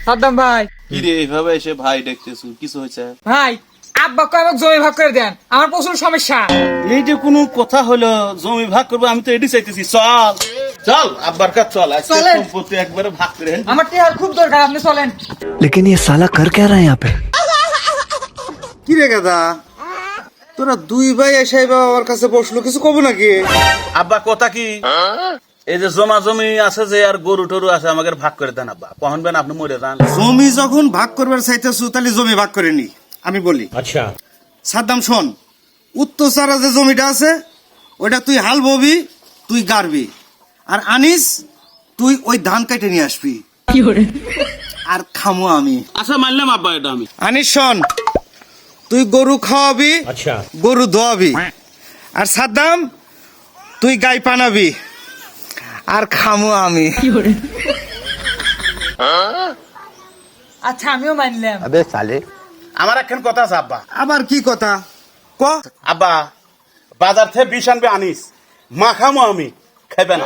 সাদ্দাম ভাই, কি রে এইভাবে এসে ভাই দেখতেছু, কিছু হয়েছে? ভাই আব্বাকে আমাকে জমি ভাগ করে দেন, আমার প্রচুর সমস্যা। এই যে কোনো কথা হলো জমি ভাগ করবো, আমি তো এটি চাইতেছি। চল চল আব্বার কাছে চল, আজকে চলেন। সম্পত্তি একবারে ভাগ করে ফেলবি। আমার টিহার খুব দরকার, আপনি চলেন। लेकिन ये साला कर क्या रहा है यहाँ पे? কি রে গাদা, তোরা দুই ভাই এসে বাবার কাছে বসলো, কিছু কব নাকি? আব্বা কথা কি, এই যে জমা জমি আছে যে আর গরু টরু আছে, আমাকে ভাগ করে দেন আব্বা। কখন বেন আপনি মরে যান। জমি যখন ভাগ করবার চাইতেছু, তাহলে জমি ভাগ করে নি। আমি বলি, আচ্ছা সাদ্দাম শোন, উত্তরচারা যে জমিটা আছে ওইটা তুই হাল ববি, তুই গাড়বি। আর আনিস, তুই ওই ধান কেটে নিয়ে আসবি, আর খামো আমি। আচ্ছা মানলাম আব্বা, এটা আমি। আনিস শোন, তুই গরু খাওয়াবি, আচ্ছা গরু ধোয়াবি। আর সাদ্দাম, তুই গাই পানাবি, আর খামো আমি। আচ্ছা আমিও মানলাম। আমার একখান কথা আছে আব্বা। আবার কি কথা ক? আব্বা, বাজার থেকে বিষ আনবে আনিস, মাখামো আমি, খাইবে না।